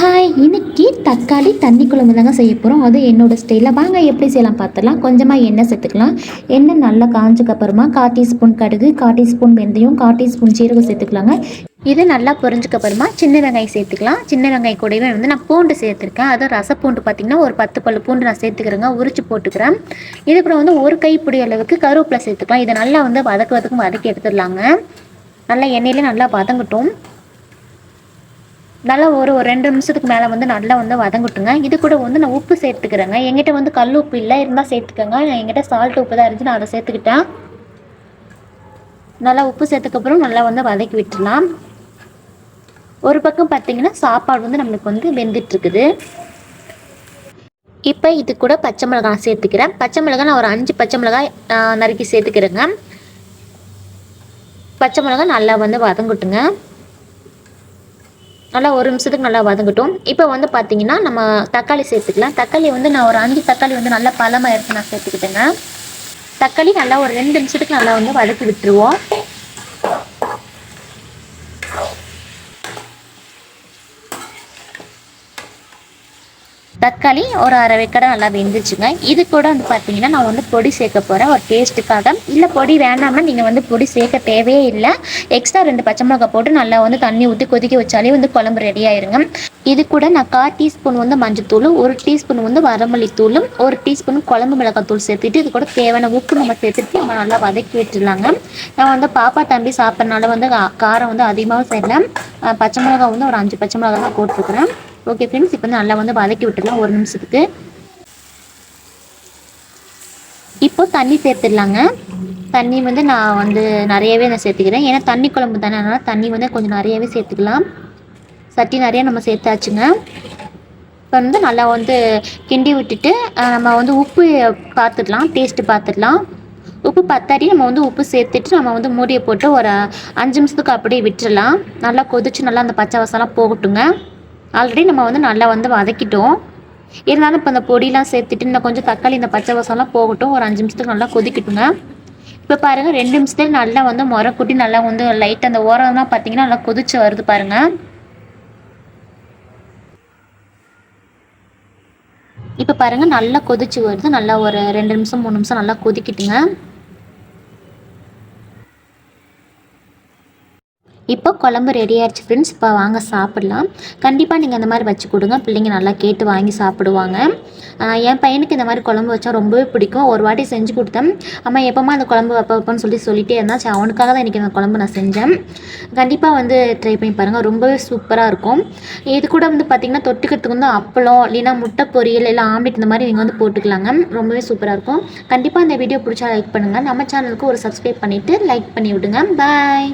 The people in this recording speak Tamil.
ஹாய், இன்னைக்கு தக்காளி தண்ணி குழம்பு தாங்க செய்ய போகிறோம். அது என்னோடய ஸ்டைலில். வாங்க எப்படி செய்யலாம் பார்த்துடலாம். கொஞ்சமாக எண்ணெய் சேர்த்துக்கலாம். எண்ணெய் நல்லா காஞ்சக்கப்புறமா 1/4 டீஸ்பூன் கடுகு, 1/4 டீஸ்பூன் வெந்தயம், 1/4 டீஸ்பூன் சீரகம் சேர்த்துக்கலாங்க. இது நல்லா பொரிஞ்சக்கப்புறமா சின்ன வெங்காயம் சேர்த்துக்கலாம். சின்ன வெங்காயம் கூடவே நான் பூண்டு சேர்த்துருக்கேன். அதுவும் ரசப்பூண்டு பார்த்திங்கன்னா ஒரு 10 பல்லு பூண்டு நான் சேர்த்துக்கிறேங்க, உரிச்சு போட்டுக்கிறேன். இதுக்கப்புறம் ஒரு கைப்பிடி அளவுக்கு கருவேப்பிலை சேர்த்துக்கலாம். இதை நல்லா வதக்கி எடுத்துடலாங்க. நல்லா எண்ணெயிலே நல்லா வதங்கட்டும். நல்லா ஒரு 2 நிமிஷத்துக்கு மேலே நல்லா வதங்கட்டுங்க. இது கூட நான் உப்பு சேர்த்துக்கிறேங்க. எங்கிட்ட கல் உப்பு இல்லை, இருந்தால் சேர்த்துக்கோங்க. என்கிட்ட சால்ட் உப்பு தான் இருந்துச்சு, நான் அதை சேர்த்துக்கிட்டேன். நல்லா உப்பு சேர்த்துக்கப்புறம் நல்லா வதக்கி விட்டுடலாம். ஒரு பக்கம் பார்த்திங்கன்னா சாப்பாடு நம்மளுக்கு வெந்துட்டுருக்குது. இப்போ இது கூட பச்சை மிளகாய் சேர்த்துக்கிறேன். பச்சை மிளகாய் நான் ஒரு 5 பச்சை மிளகாய் நறுக்கி சேர்த்துக்கிறேங்க. பச்சை மிளகாய் நல்லா வதங்கட்டுங்க. நல்லா ஒரு நிமிஷத்துக்கு நல்லா வதங்கட்டும். இப்போ பார்த்தீங்கன்னா நம்ம தக்காளி சேர்த்துக்கலாம். தக்காளி நான் ஒரு 5 தக்காளி நல்லா பழமாக எடுத்து நான் சேர்த்துக்கிட்டேங்க. தக்காளி நல்லா ஒரு 2 நிமிஷத்துக்கு நல்லா வதக்கி விட்டுருவோம். தக்காளி ஒரு அரை வேக்காடு நல்லா வெந்துச்சுங்க. இது கூட பார்த்தீங்கன்னா நான் பொடி சேர்க்க போகிறேன் ஒரு டேஸ்ட்டுக்காக. இல்லை பொடி வேண்டாம்னா நீங்கள் பொடி சேர்க்க தேவையே இல்லை. எக்ஸ்ட்ரா 2 பச்சை மிளகாய் போட்டு நல்லா தண்ணி ஊற்றி கொதிக்க வச்சாலே குழம்பு ரெடி ஆயிருங்க. இது கூட நான் 1/4 டீஸ்பூன் மஞ்சத்தூள், 1 டீஸ்பூன் வரமல்லித்தூளும், 1 டீஸ்பூன் குழம்பு மிளகாய் தூள் சேர்த்துட்டு இது கூட தேவையான உப்பு நம்ம சேர்த்துட்டு நம்ம நல்லா வதக்கி விட்டுருலாங்க. நான் பாப்பா தம்பி சாப்பிட்றனால காரம் அதிகமாகவும் செய்யலாம். பச்சை மிளகாய் ஒரு 5 பச்சை மிளகாய் தான் போட்டிருக்கிறேன். ஓகே ஃப்ரெண்ட்ஸ், இப்போ நல்லா வதக்கி விட்டுடலாம் ஒரு நிமிஷத்துக்கு. இப்போ தண்ணி சேர்த்துடலாங்க. தண்ணி நான் நிறையவே நான் சேர்த்துக்கிறேன். ஏன்னா தண்ணி குழம்பு தானே, அதனால் தண்ணி கொஞ்சம் நிறையவே சேர்த்துக்கலாம். சட்டி நிறைய நம்ம சேர்த்தாச்சுங்க. இப்போ நல்லா கிண்டி விட்டுட்டு நம்ம உப்பு பார்த்துடலாம், டேஸ்ட்டு பார்த்துடலாம். உப்பு பத்தாட்டி நம்ம உப்பு சேர்த்துட்டு நம்ம மூடியை போட்டு ஒரு 5 நிமிஷத்துக்கு அப்படியே விட்டுடலாம். நல்லா கொதிச்சு நல்லா அந்த பச்சை வாசம்லாம் போகட்டுங்க. ஆல்ரெடி நம்ம நல்லா வதக்கிட்டோம். இருந்தாலும் இப்போ அந்த பொடியெலாம் சேர்த்துட்டு இன்னும் கொஞ்சம் தக்காளி இந்த பச்சை வாசம்லாம் போகட்டும். ஒரு 5 நிமிஷத்துக்கு நல்லா கொதிக்கட்டுங்க. இப்போ பாருங்கள் 2 நிமிஷத்துல நல்லா முறை கூட்டி நல்லா லைட்டாக அந்த ஓரம்லாம் பார்த்தீங்கன்னா நல்லா கொதிச்சு வருது பாருங்கள். இப்போ பாருங்கள் நல்லா கொதிச்சு வருது. நல்லா ஒரு 2 நிமிஷம் 3 நிமிஷம் நல்லா கொதிக்கிட்டுங்க. இப்போ குழம்பு ரெடி ஆயிடுச்சு ஃப்ரெண்ட்ஸ். இப்போ வாங்க சாப்பிட்லாம். கண்டிப்பாக நீங்கள் அந்த மாதிரி வச்சு கொடுங்க, பிள்ளைங்க நல்லா கேட்டு வாங்கி சாப்பிடுவாங்க. என் பையனுக்கு இந்த மாதிரி குழம்பு வச்சா ரொம்பவே பிடிக்கும். ஒரு வாட்டி செஞ்சு கொடுத்தேன். அம்மா எப்போமா அந்த குழம்பு வைப்பேன்னு சொல்லிட்டே இருந்தால் சரி, அவனுக்காக தான் இன்றைக்கி அந்த குழம்பு நான் செஞ்சேன். கண்டிப்பாக ட்ரை பண்ணி பாருங்கள், ரொம்பவே சூப்பராக இருக்கும். இது கூட பார்த்திங்கன்னா தொட்டுக்கிறதுக்கு அப்பளம் இல்லைன்னா முட்டை பொரியல் இல்லை ஆம்லெட் இந்த மாதிரி நீங்கள் போட்டுக்கலாங்க. ரொம்பவே சூப்பராக இருக்கும். கண்டிப்பாக இந்த வீடியோ பிடிச்சா லைக் பண்ணுங்கள். நம்ம சேனலுக்கு ஒரு சப்ஸ்கிரைப் பண்ணிவிட்டு லைக் பண்ணி விடுங்க. பாய்.